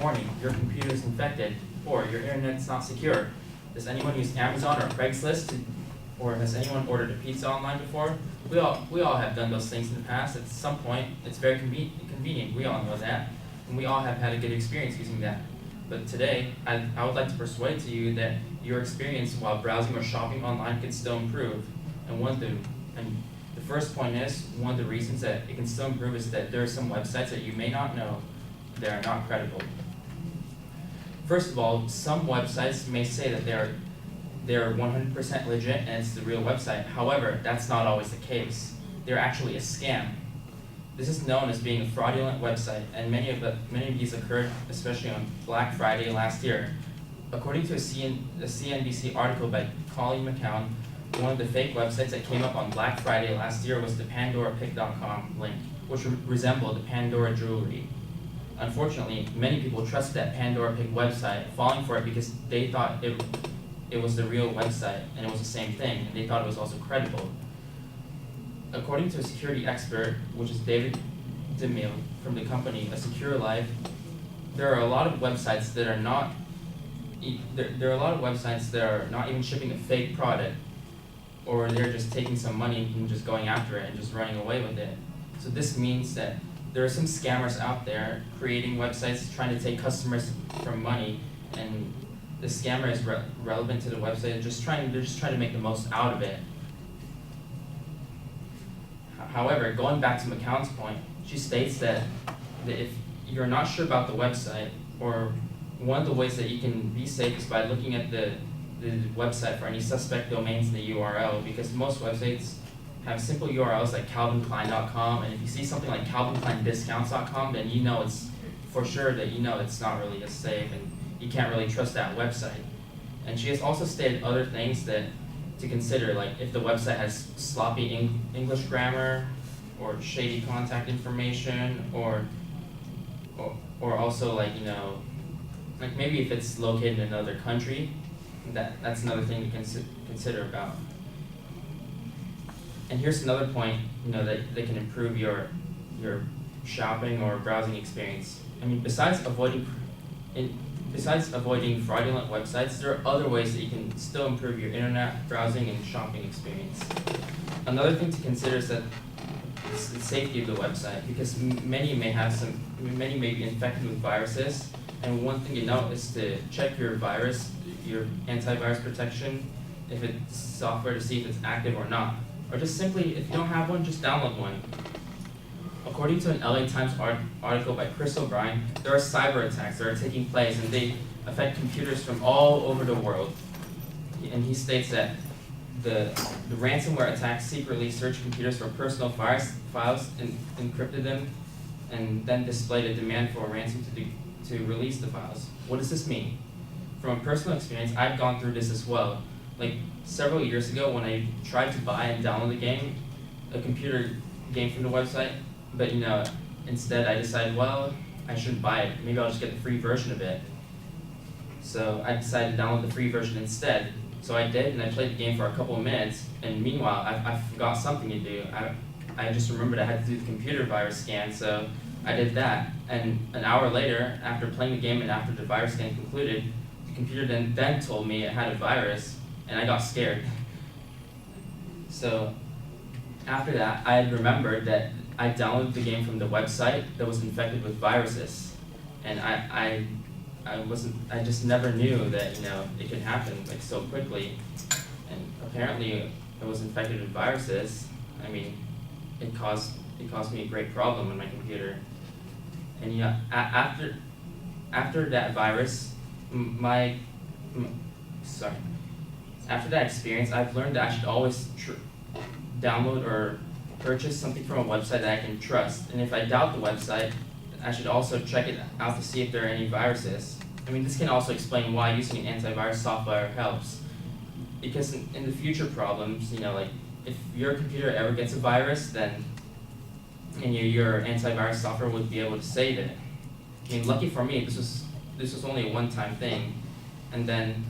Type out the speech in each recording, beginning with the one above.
warning, your computer is infected, or your internet's not secure. Does anyone use Amazon or Craigslist or has anyone ordered a pizza online before? We all have done those things in the past. At some point, it's very convenient. We all know that, and we all have had a good experience using that. But today, I would like to persuade to you that your experience while browsing or shopping online can still improve. And the first point is, one of the reasons that it can still improve is that there are some websites that you may not know that are not credible. First of all, some websites may say that they're 100% legit and it's the real website. However, that's not always the case. They're actually a scam. This is known as being a fraudulent website, and many of these occurred especially on Black Friday last year. According to a CNBC article by Colleen McCown, one of the fake websites that came up on Black Friday last year was the PandoraPic.com link, which resembled the Pandora jewelry. Unfortunately, many people trusted that Pandora Pic website, falling for it because they thought it was the real website and it was the same thing, and they thought it was also credible. According to a security expert, which is David DeMille from the company A Secure Life, there are a lot of websites that are not even shipping a fake product, or they're just taking some money and just going after it and just running away with it. So this means that there are some scammers out there creating websites trying to take customers from money, and the scammer is relevant to the website. They're just trying to make the most out of it. However, going back to McCown's point, she states that if you're not sure about the website, or one of the ways that you can be safe is by looking at the website for any suspect domains in the URL, because most websites have simple URLs like calvinklein.com, and if you see something like calvinkleinDiscounts.com, then you know it's for sure that you know it's not really as safe, and you can't really trust that website. And she has also stated other things that to consider, like if the website has sloppy English grammar, or shady contact information, or also like maybe if it's located in another country, that's another thing to consider about. And here's another point, that can improve your shopping or browsing experience. I mean, besides avoiding fraudulent websites, there are other ways that you can still improve your internet browsing and shopping experience. Another thing to consider is that it's the safety of the website, because many may be infected with viruses, and one thing to note is to check your antivirus protection, if it's software, to see if it's active or not. Or just simply, if you don't have one, just download one. According to an LA Times article by Chris O'Brien, there are cyber attacks that are taking place, and they affect computers from all over the world. And he states that the ransomware attacks secretly searched computers for personal files and encrypted them, and then displayed a demand for a ransom to release the files. What does this mean? From a personal experience, I've gone through this as well. Like several years ago, when I tried to buy and download a computer game from the website, but instead I decided, well, I shouldn't buy it. Maybe I'll just get the free version of it. So I decided to download the free version instead. So I did, and I played the game for a couple of minutes, and meanwhile, I forgot something to do. I just remembered I had to do the computer virus scan, so I did that. And an hour later, after playing the game and after the virus scan concluded, the computer then told me it had a virus, and I got scared. So after that, I had remembered that I downloaded the game from the website that was infected with viruses, and I just never knew that it could happen like so quickly, and apparently it was infected with viruses. I mean, it caused me a great problem on my computer, and after that virus, after that experience, I've learned that I should always download or purchase something from a website that I can trust. And if I doubt the website, I should also check it out to see if there are any viruses. I mean, this can also explain why using an antivirus software helps. Because in the future problems, like if your computer ever gets a virus, then your antivirus software would be able to save it. I mean, lucky for me, this was only a one-time thing, and then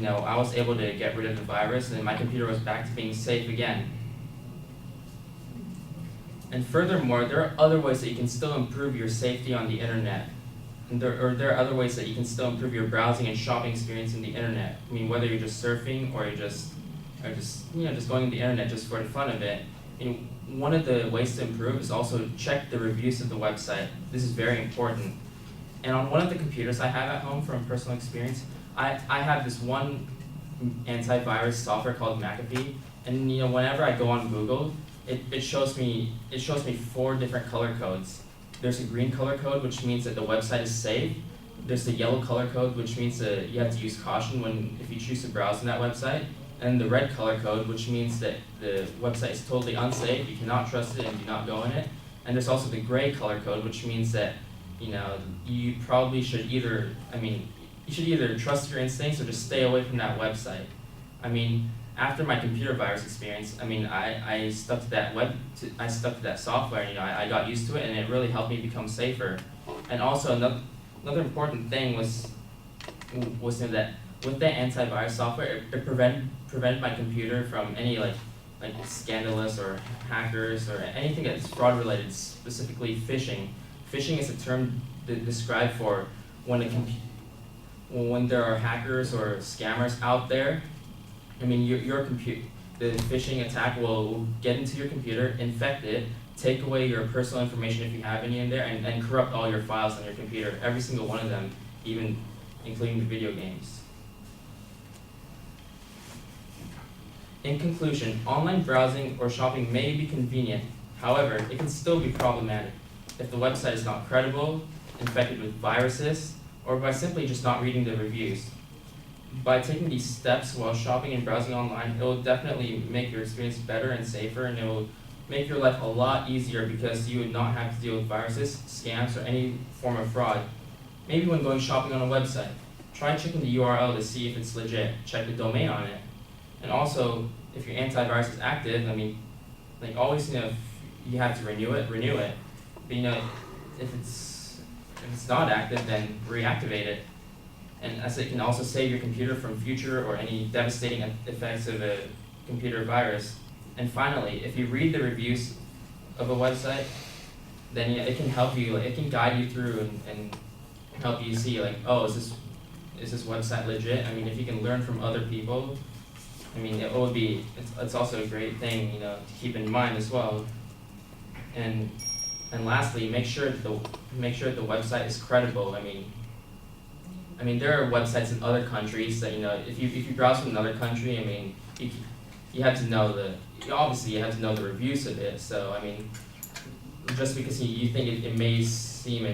I was able to get rid of the virus, and my computer was back to being safe again. And furthermore, there are other ways that you can still improve your safety on the internet. there are other ways that you can still improve your browsing and shopping experience in the internet. I mean, whether you're just surfing or you're just going to the internet just for the fun of it. One of the ways to improve is also check the reviews of the website. This is very important. And on one of the computers I have at home from personal experience, I have this one antivirus software called McAfee, and whenever I go on Google, it shows me 4 different color codes. There's a green color code, which means that the website is safe. There's the yellow color code, which means that you have to use caution if you choose to browse on that website. And the red color code, which means that the website is totally unsafe, you cannot trust it and do not go in it. And there's also the gray color code, which means that you probably should either trust your instincts or just stay away from that website. After my computer virus experience, I stuck to that software, and I got used to it, and it really helped me become safer. And also another important thing was that with that antivirus software, it prevented my computer from any like scandalous or hackers or anything that's fraud related, specifically phishing. Phishing is a term described for when there are hackers or scammers out there. The phishing attack will get into your computer, infect it, take away your personal information if you have any in there, and corrupt all your files on your computer, every single one of them, even including the video games. In conclusion, online browsing or shopping may be convenient. However, it can still be problematic if the website is not credible, infected with viruses, or by simply just not reading the reviews. By taking these steps while shopping and browsing online, it will definitely make your experience better and safer, and it will make your life a lot easier because you would not have to deal with viruses, scams, or any form of fraud. Maybe when going shopping on a website, try checking the URL to see if it's legit. Check the domain on it. And also, if your antivirus is active, always, if you have to renew it. But if it's not active, then reactivate it. And as it can also save your computer from future or any devastating effects of a computer virus. And finally, if you read the reviews of a website, then it can help you, it can guide you through and help you see is this website legit? If you can learn from other people, it's also a great thing, to keep in mind as well. And lastly, make sure that the website is credible. There are websites in other countries that, if you browse from another country, you have to know the reviews of it. So, just because you think it may seem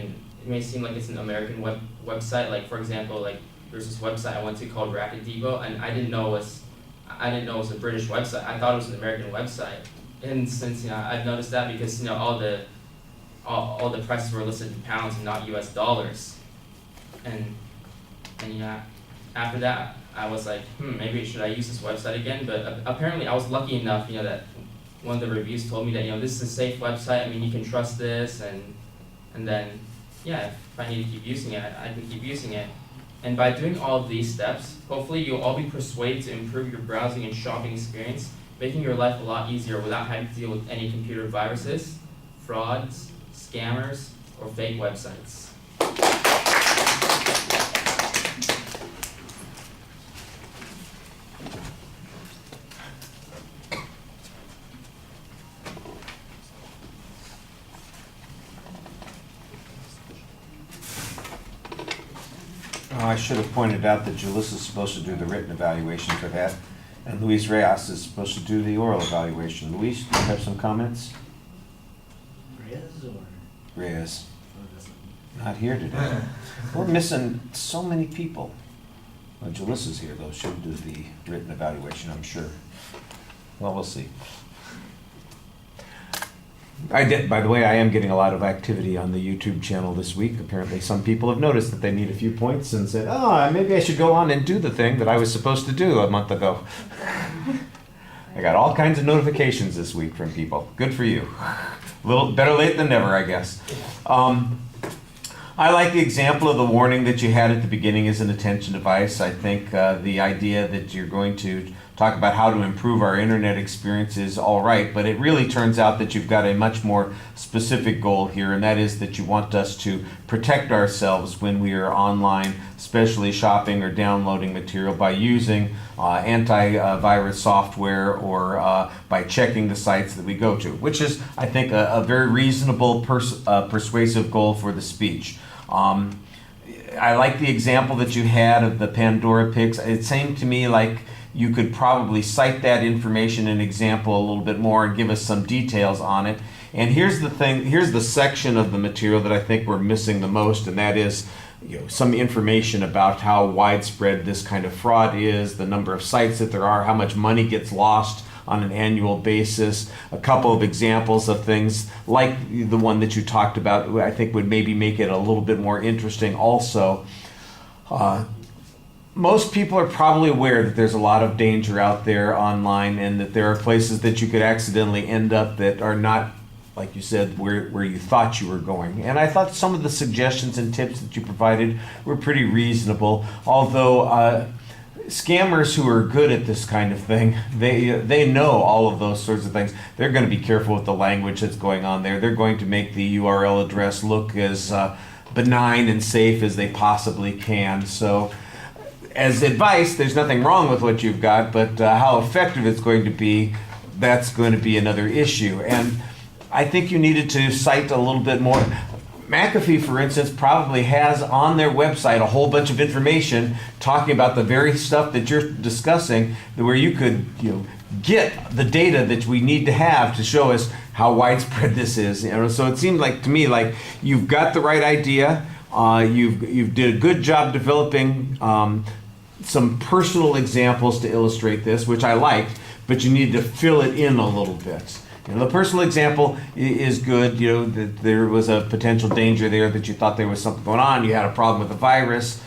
like it's an American website, like for example, there's this website I went to called Racket Depot, and I didn't know it was a British website. I thought it was an American website. And since I've noticed that because all the prices were listed in pounds and not US dollars. And after that, I was like, maybe should I use this website again? But apparently I was lucky enough, that one of the reviews told me that, this is a safe website, you can trust this, and then, if I need to keep using it, I can keep using it. And by doing all of these steps, hopefully you'll all be persuaded to improve your browsing and shopping experience, making your life a lot easier without having to deal with any computer viruses, frauds, scammers, or fake websites. I should have pointed out that Julissa is supposed to do the written evaluation for that, and Luis Reyes is supposed to do the oral evaluation. Luis, do you have some comments? Reyes. Not here today. We're missing so many people. Well, Julissa's here, though. She'll do the written evaluation, I'm sure. Well, we'll see. By the way, I am getting a lot of activity on the YouTube channel this week. Apparently some people have noticed that they need a few points and said, maybe I should go on and do the thing that I was supposed to do a month ago. I got all kinds of notifications this week from people. Good for you. A little better late than never, I guess. I like the example of the warning that you had at the beginning as an attention device. I think the idea that you're going to talk about how to improve our internet experience is all right, but it really turns out that you've got a much more specific goal here, and that is that you want us to protect ourselves when we are online, especially shopping or downloading material, by using antivirus software or by checking the sites that we go to, which is, I think, a very reasonable persuasive goal for the speech. I like the example that you had of the Pandora pics. It seemed to me like you could probably cite that information and example a little bit more and give us some details on it. And here's the thing, here's the section of the material that I think we're missing the most, and that is, some information about how widespread this kind of fraud is, the number of sites that there are, how much money gets lost on an annual basis, a couple of examples of things like the one that you talked about, I think would maybe make it a little bit more interesting also. Most people are probably aware that there's a lot of danger out there online, and that there are places that you could accidentally end up that are not, like you said, where you thought you were going. And I thought some of the suggestions and tips that you provided were pretty reasonable, although scammers who are good at this kind of thing, they know all of those sorts of things. They're going to be careful with the language that's going on there. They're going to make the URL address look as benign and safe as they possibly can. So as advice, there's nothing wrong with what you've got, but how effective it's going to be, that's going to be another issue. And I think you needed to cite a little bit more. McAfee, for instance, probably has on their website a whole bunch of information talking about the very stuff that you're discussing, where you could, get the data that we need to have to show us how widespread this is. So it seemed like to me like you've got the right idea. You've did a good job developing some personal examples to illustrate this, which I liked, but you need to fill it in a little bit. The personal example is good, that there was a potential danger there, that you thought there was something going on, you had a problem with the virus.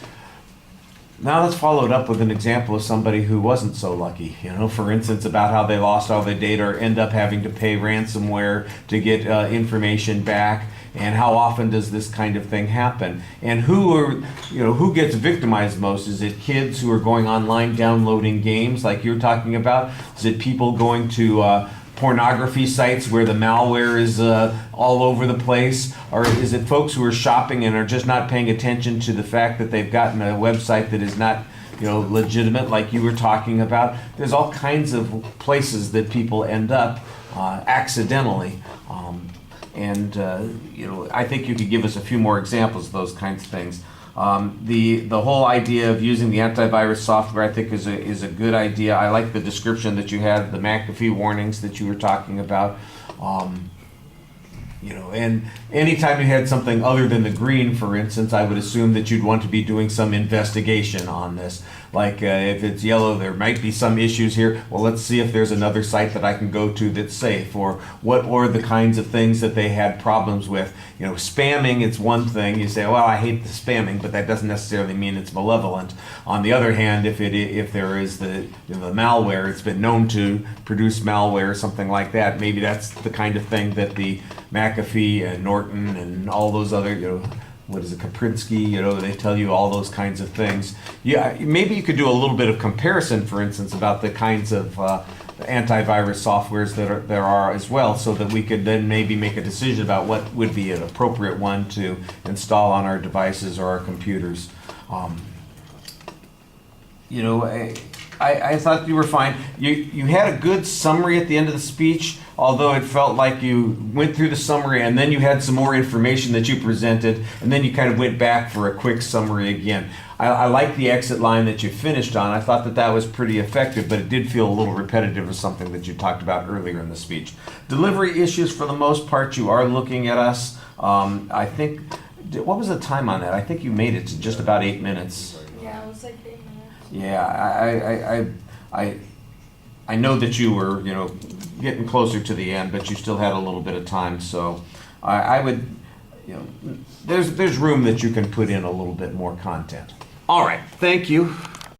Now let's follow it up with an example of somebody who wasn't so lucky, for instance, about how they lost all their data or end up having to pay ransomware to get information back. And how often does this kind of thing happen? And who gets victimized most? Is it kids who are going online downloading games like you're talking about? Is it people going to pornography sites where the malware is all over the place? Or is it folks who are shopping and are just not paying attention to the fact that they've gotten a website that is not legitimate, like you were talking about? There's all kinds of places that people end up accidentally. I think you could give us a few more examples of those kinds of things. The whole idea of using the antivirus software, I think, is a good idea. I like the description that you had, the McAfee warnings that you were talking about. And anytime you had something other than the green, for instance, I would assume that you'd want to be doing some investigation on this. Like if it's yellow, there might be some issues here. Well, let's see if there's another site that I can go to that's safe, or what are the kinds of things that they had problems with. Spamming, it's one thing. You say, well, I hate the spamming, but that doesn't necessarily mean it's malevolent. On the other hand, if there is the malware, it's been known to produce malware or something like that, maybe that's the kind of thing that the McAfee and Norton and all those other, Kaprinski, they tell you all those kinds of things. Yeah, maybe you could do a little bit of comparison, for instance, about the kinds of antivirus softwares that there are as well, so that we could then maybe make a decision about what would be an appropriate one to install on our devices or our computers. I thought you were fine. You had a good summary at the end of the speech, although it felt like you went through the summary and then you had some more information that you presented, and then you kind of went back for a quick summary again. I like the exit line that you finished on. I thought that was pretty effective, but it did feel a little repetitive of something that you talked about earlier in the speech. Delivery issues, for the most part, you are looking at us. I think, what was the time on that? I think you made it to just about 8 minutes. Yeah, it was like 8 minutes. Yeah, I know that you were, getting closer to the end, but you still had a little bit of time, so I would, there's room that you can put in a little bit more content. All right, thank you.